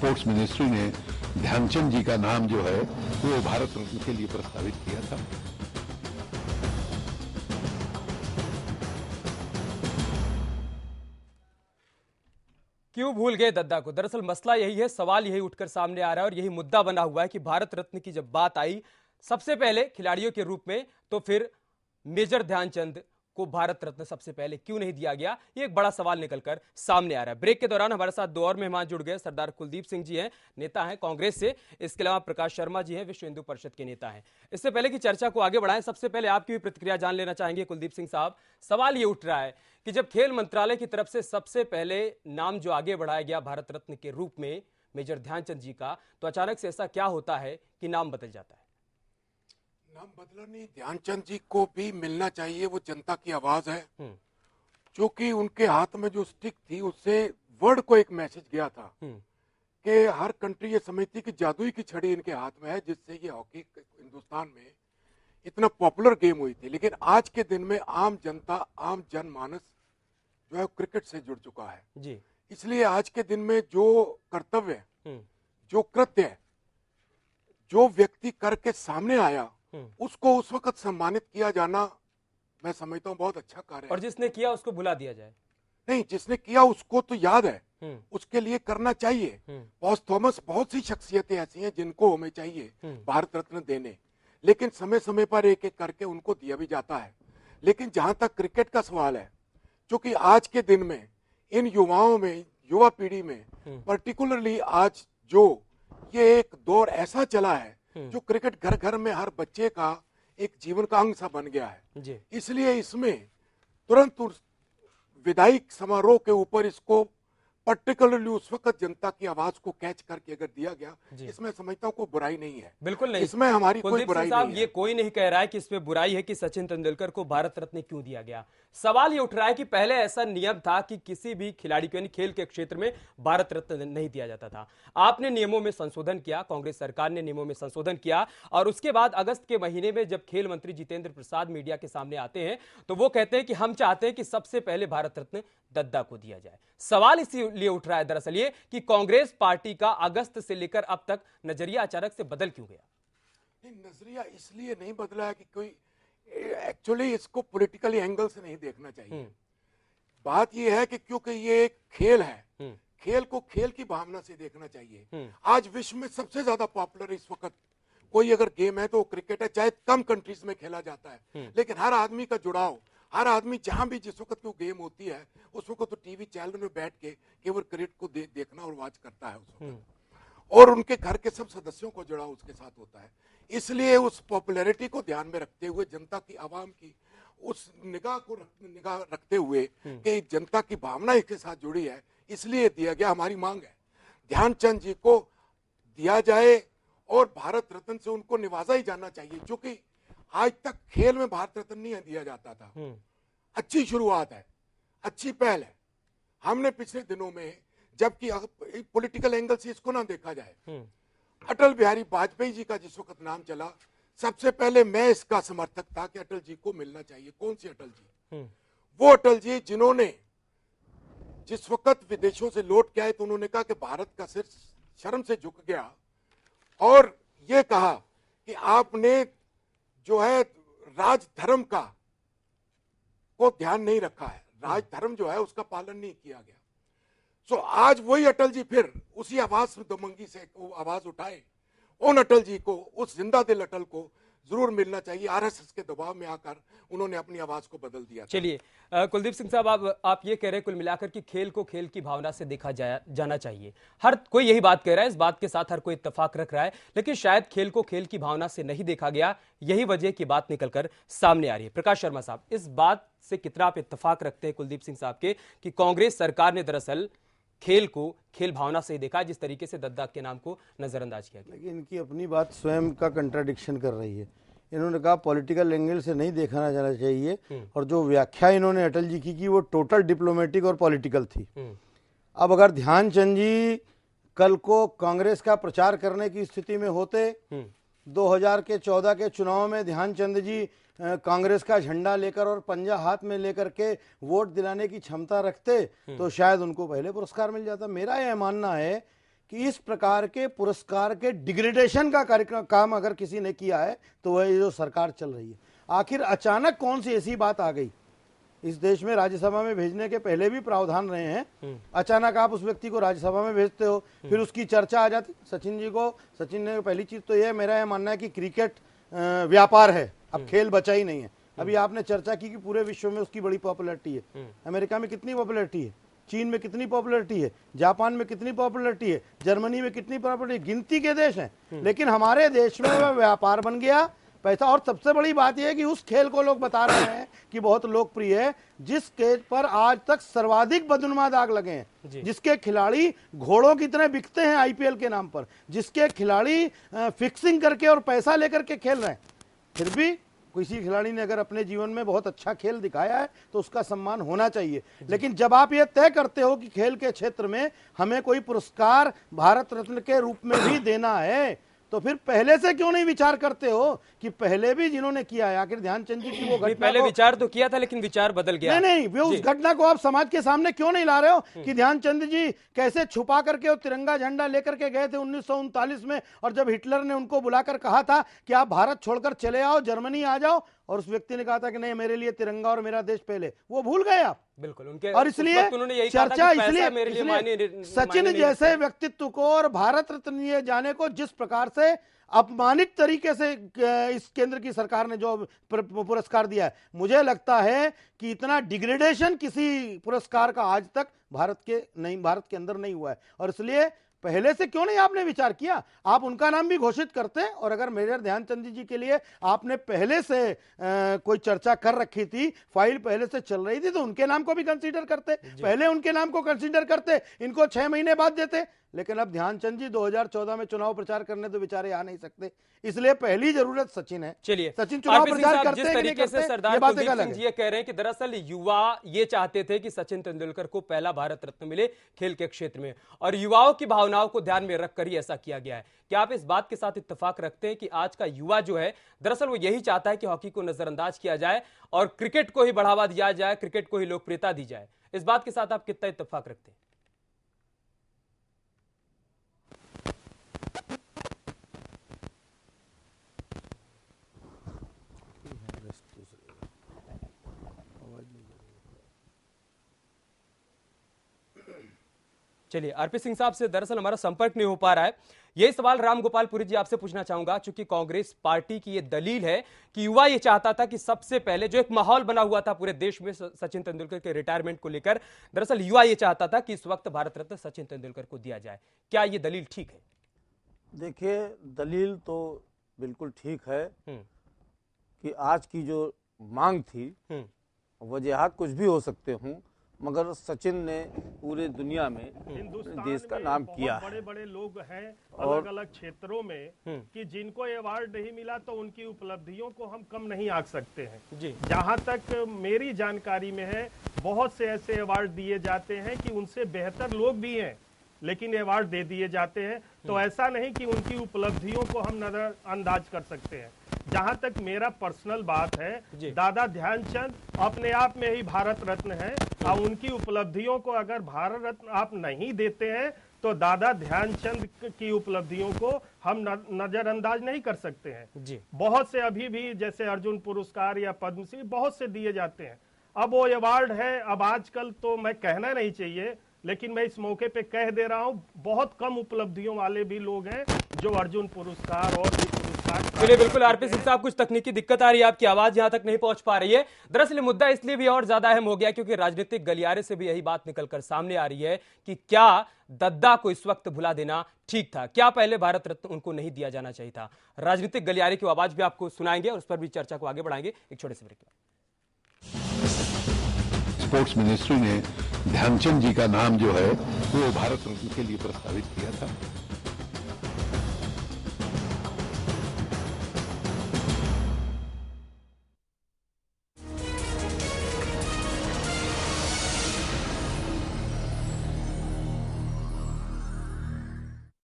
Sports ministry ने ध्यानचंद जी का नाम जो है वो भारत रत्न के लिए प्रस्तावित किया था। क्यों भूल गए दद्दा को? दरअसल मसला यही है, सवाल यही उठकर सामने आ रहा है और यही मुद्दा बना हुआ है कि भारत रत्न की जब बात आई सबसे पहले खिलाड़ियों के रूप में, तो फिर मेजर ध्यानचंद को भारत रत्न सबसे पहले क्यों नहीं दिया गया? ये एक बड़ा सवाल निकलकर सामने आ रहा है। ब्रेक के दौरान हमारे साथ दो और मेहमान जुड़ गए। सरदार कुलदीप सिंह जी हैं, नेता हैं कांग्रेस से। इसके अलावा प्रकाश शर्मा जी हैं, विश्व हिंदू परिषद के नेता हैं। इससे पहले कि चर्चा को आगे बढ़ाएं, सबसे पहले आपकी भी प्रतिक्रिया जान लेना चाहेंगे कुलदीप सिंह साहब। सवाल ये उठ रहा है कि जब खेल मंत्रालय की तरफ से सबसे पहले नाम जो आगे बढ़ाया गया भारत रत्न के रूप में मेजर ध्यानचंद जी का, तो अचानक से ऐसा क्या होता है कि नाम बदल जाता है? नाम बदला नहीं, ध्यानचंद जी को भी मिलना चाहिए। वो जनता की आवाज है, जो कि उनके हाथ में जो स्टिक थी उससे वर्ल्ड को एक मैसेज गया था कि हर कंट्री ये समझती कि जादुई की छड़ी इनके हाथ में है, जिससे ये हॉकी हिंदुस्तान में इतना पॉपुलर गेम हुई थी। लेकिन आज के दिन में आम जनता, आम जनमानस जो है क्रिकेट से जुड़ चुका है जी। इसलिए आज के दिन में जो कर्तव्य, जो कृत्य है, जो व्यक्ति करके सामने आया, उसको उस वक्त सम्मानित किया जाना मैं समझता हूँ बहुत अच्छा कार्य है। और जिसने किया उसको भुला दिया जाए? नहीं, जिसने किया उसको तो याद है, उसके लिए करना चाहिए। बॉस थॉमस, बहुत सी शख्सियतें ऐसी हैं जिनको हमें चाहिए भारत रत्न देने, लेकिन समय समय पर एक एक करके उनको दिया भी जाता है। लेकिन जहां तक क्रिकेट का सवाल है, क्योंकि आज के दिन में इन युवाओं में, युवा पीढ़ी में पर्टिकुलरली आज जो ये एक दौर ऐसा चला है जो क्रिकेट घर घर में हर बच्चे का एक जीवन का अंग सा बन गया है। इसलिए इसमें तुरंत विदायक समारोह के ऊपर इसको पर्टिकुलरली उस वक्त जनता की आवाज को कैच करके अगर दिया गया, इसमें समझता हूँ कोई बुराई नहीं है। बिल्कुल नहीं, इसमें हमारी कोई बुराई नहीं है। ये कोई नहीं कह रहा है कि इसमें बुराई है कि सचिन तेंदुलकर को भारत रत्न क्यों दिया गया। सवाल ये उठ रहा है कि पहले ऐसा नियम था कि किसी भी खिलाड़ी को, यानी खेल के क्षेत्र में, भारत रत्न नहीं दिया जाता था। आपने नियमों में संशोधन किया, कांग्रेस सरकार ने नियमों में संशोधन किया, और उसके बाद अगस्त के महीने में जब खेल मंत्री जितेंद्र प्रसाद मीडिया के सामने आते हैं तो वो कहते हैं कि हम चाहते हैं कि सबसे पहले भारत रत्न दद्दा को दिया जाए। सवाल इसीलिए उठ रहा है दरअसल ये कि कांग्रेस पार्टी का अगस्त से लेकर अब तक नजरिया अचानक से बदल क्यों गया? नहीं, नजरिया इसलिए नहीं बदला है कि कोई, एक्चुअली इसको पॉलिटिकली एंगल से नहीं देखना चाहिए। बात यह है कि क्योंकि ये एक खेल है, खेल को खेल की भावना से देखना चाहिए। आज विश्व में सबसे ज्यादा पॉपुलर इस वक्त कोई अगर गेम है तो क्रिकेट है, चाहे कम कंट्रीज में खेला जाता है, लेकिन हर आदमी का जुड़ाव, हर आदमी जहां भी जिस वक्त वो गेम होती है उस वक्त तो टीवी चैनल में बैठ के केवल क्रिकेट को देखना और वॉच करता है उस वक्त, और उनके घर के सब सदस्यों को जुड़ाव उसके साथ होता है। इसलिए उस पॉपुलैरिटी को ध्यान में रखते हुए, जनता की, आवाम की उस निगाह रखते हुए कि जनता की भावना इसके साथ जुड़ी है, इसलिए दिया गया। हमारी मांग है ध्यानचंद जी को दिया जाए और भारत रत्न से उनको निवाजा ही जाना चाहिए, क्योंकि आज तक खेल में भारत रत्न नहीं दिया जाता था। अच्छी शुरुआत है, अच्छी पहल है। हमने पिछले दिनों में, जबकि पॉलिटिकल एंगल से इसको ना देखा जाए, अटल बिहारी वाजपेयी जी का जिस वक्त नाम चला, सबसे पहले मैं इसका समर्थक था कि अटल जी को मिलना चाहिए। कौन सी अटल जी? वो अटल जी जिन्होंने जिस वक्त विदेशों से लौट के आए तो उन्होंने कहा कि भारत का सिर शर्म से झुक गया, और ये कहा कि आपने जो है राजधर्म का को ध्यान नहीं रखा है, राजधर्म जो है उसका पालन नहीं किया गया। सो आज वही अटल जी फिर उसी आवाज दमंगी से आवाज उठाए। उन अटल जी को, उस जिंदा दिल अटल को जरूर मिलना चाहिए। आरएसएस के दबाव में आकर उन्होंने अपनी आवाज को बदल दिया। चलिए कुलदीप सिंह साहब, आप ये कह रहे हैं कुल मिलाकर कि खेल को खेल की भावना से देखा जाना चाहिए। हर कोई यही बात कह रहा है, इस बात के साथ हर कोई इत्तेफाक रख रहा है, लेकिन शायद खेल को खेल की भावना से नहीं देखा गया, यही वजह की बात निकलकर सामने आ रही है। प्रकाश शर्मा साहब, इस बात से कितना आप इत्तेफाक रखते हैं कुलदीप सिंह साहब के कि कांग्रेस सरकार ने दरअसल खेल को खेल भावना से देखा, जिस तरीके से दद्दा के नाम को नजरअंदाज किया गया? लेकिन इनकी अपनी बात स्वयं का कंट्राडिक्शन कर रही है। इन्होंने कहा पॉलिटिकल एंगल से नहीं देखा जाना चाहिए, और जो व्याख्या इन्होंने अटल जी की वो टोटल डिप्लोमेटिक और पॉलिटिकल थी। अब अगर ध्यानचंद जी कल को कांग्रेस का प्रचार करने की स्थिति में होते, 2014 के चुनाव में ध्यानचंद जी कांग्रेस का झंडा लेकर और पंजा हाथ में लेकर के वोट दिलाने की क्षमता रखते, तो शायद उनको पहले पुरस्कार मिल जाता। मेरा यह मानना है कि इस प्रकार के पुरस्कार के डिग्रेडेशन का कार्यक्रम काम अगर किसी ने किया है तो वह ये जो सरकार चल रही है। आखिर अचानक कौन सी ऐसी बात आ गई? इस देश में राज्यसभा में भेजने के पहले भी प्रावधान रहे हैं, अचानक आप उस व्यक्ति को राज्यसभा में भेजते हो, फिर उसकी चर्चा आ जाती। सचिन ने पहली चीज तो यह मेरा यह मानना है कि क्रिकेट व्यापार है, अब खेल बचा ही नहीं है। अभी आपने चर्चा की कि पूरे विश्व में उसकी बड़ी पॉपुलैरिटी है। अमेरिका में कितनी पॉपुलैरिटी है, चीन में कितनी पॉपुलैरिटी है, जापान में कितनी पॉपुलैरिटी है, जर्मनी में कितनी पॉपुलैरिटी, गिनती के देश हैं। लेकिन हमारे देश में वह व्यापार बन गया, पैसा। और सबसे बड़ी बात यह है कि उस खेल को लोग बता रहे हैं कि बहुत लोकप्रिय है, जिस खेल पर आज तक सर्वाधिक बदनुमा दाग लगे हैं, जिसके खिलाड़ी घोड़ों की तरह बिकते हैं आईपीएल के नाम पर, जिसके खिलाड़ी फिक्सिंग करके और पैसा लेकर के खेल रहे हैं। फिर भी किसी खिलाड़ी ने अगर अपने जीवन में बहुत अच्छा खेल दिखाया है तो उसका सम्मान होना चाहिए। लेकिन जब आप ये तय करते हो कि खेल के क्षेत्र में हमें कोई पुरस्कार भारत रत्न के रूप में भी देना है, तो फिर पहले से क्यों नहीं विचार करते हो कि पहले भी जिन्होंने किया है, आखिर ध्यानचंद जी की वो घटना, पहले विचार तो किया था लेकिन विचार बदल गया। नहीं, वे उस घटना को आप समाज के सामने क्यों नहीं ला रहे हो कि ध्यानचंद जी कैसे छुपा करके वो तिरंगा झंडा लेकर के गए थे 1939 में, और जब हिटलर ने उनको बुलाकर कहा था कि आप भारत छोड़कर चले आओ, जर्मनी आ जाओ, और उस व्यक्ति ने कहा था कि नहीं, मेरे लिए तिरंगा और मेरा देश पहले, वो भूल गए आप। बिल्कुल उनके, और इसलिए चर्चा इसलिए सचिन जैसे व्यक्तित्व को और भारत रत्न दिए जाने को जिस प्रकार से अपमानित तरीके से इस केंद्र की सरकार ने जो पुरस्कार दिया है, मुझे लगता है कि इतना डिग्रेडेशन किसी पुरस्कार का आज तक भारत के अंदर नहीं हुआ है। और इसलिए पहले से क्यों नहीं आपने विचार किया? आप उनका नाम भी घोषित करते, और अगर मेजर ध्यानचंद जी के लिए आपने पहले से कोई चर्चा कर रखी थी, फाइल पहले से चल रही थी, तो उनके नाम को भी कंसीडर करते, पहले उनके नाम को कंसीडर करते, इनको 6 महीने बाद देते। लेकिन अब ध्यानचंद जी 2014 में चुनाव प्रचार करने तो बेचारे आ नहीं सकते, इसलिए पहली जरूरत सचिन है। चलिए, सचिन चुनाव प्रचार करते जिस तरीके से सरदार कुलदीप सिंह जी ये कह रहे हैं कि दरअसल युवा ये चाहते थे कि सचिन तेंदुलकर को पहला भारत रत्न मिले खेल के क्षेत्र में, और युवाओं की भावनाओं को ध्यान में रखकर ही ऐसा किया गया है। क्या आप इस बात के साथ इत्तेफाक रखते हैं कि आज का युवा जो है दरअसल वो यही चाहता है कि हॉकी को नजरअंदाज किया जाए और क्रिकेट को ही बढ़ावा दिया जाए, क्रिकेट को ही लोकप्रियता दी जाए? इस बात के साथ आप कितना इत्तेफाक रखते हैं? चलिए, आरपी सिंह साहब से दरअसल हमारा संपर्क नहीं हो पा रहा है। यही सवाल रामगोपाल पुरी जी आपसे पूछना चाहूंगा, चूंकि कांग्रेस पार्टी की यह दलील है कि युवा ये चाहता था कि सबसे पहले जो एक माहौल बना हुआ था पूरे देश में सचिन तेंदुलकर के रिटायरमेंट को लेकर, दरअसल युवा ये चाहता था कि इस वक्त भारत रत्न सचिन तेंदुलकर को दिया जाए। क्या ये दलील ठीक है? देखिए, दलील तो बिल्कुल ठीक है कि आज की जो मांग थी, वजहात कुछ भी हो सकते हूं, मगर सचिन ने पूरे दुनिया में देश का नाम किया है। बड़े बड़े लोग हैं अलग अलग क्षेत्रों में कि जिनको अवार्ड नहीं मिला तो उनकी उपलब्धियों को हम कम नहीं आंक सकते हैं जी। जहां तक मेरी जानकारी में है, बहुत से ऐसे अवार्ड दिए जाते हैं कि उनसे बेहतर लोग भी हैं लेकिन अवार्ड दे दिए जाते हैं, तो ऐसा नहीं कि उनकी उपलब्धियों को हम नजरअंदाज कर सकते हैं। जहां तक मेरा पर्सनल बात है, दादा ध्यानचंद अपने आप में ही भारत रत्न है, और उनकी उपलब्धियों को अगर भारत रत्न आप नहीं देते हैं तो दादा ध्यानचंद की उपलब्धियों को हम नजरअंदाज नहीं कर सकते हैं जी। बहुत से अभी भी जैसे अर्जुन पुरस्कार या पद्मश्री बहुत से दिए जाते हैं। अब वो अवार्ड है, अब आजकल तो मैं कहना नहीं चाहिए, लेकिन मैं इस मौके पे कह दे रहा हूं, बहुत कम उपलब्धियों वाले भी लोग हैं जो अर्जुन पुरस्कार और भी पुरस्कार। चलिए, बिल्कुल आरपी सिंह साहब, कुछ तकनीकी दिक्कत आ रही है, आपकी आवाज यहां तक नहीं पहुंच पा रही है। दरअसल मुद्दा इसलिए भी और ज्यादा अहम हो गया क्योंकि राजनीतिक गलियारे से भी यही बात निकलकर सामने आ रही है कि क्या दद्दा को इस वक्त भुला देना ठीक था? क्या पहले भारत रत्न उनको नहीं दिया जाना चाहिए था? राजनीतिक गलियारे की आवाज भी आपको सुनाएंगे और उस पर भी चर्चा को आगे बढ़ाएंगे एक छोटे से ब्रेक में। स्पोर्ट्स मिनिस्ट्री ने ध्यानचंद जी का नाम जो है वो भारत रत्न के लिए प्रस्तावित किया था।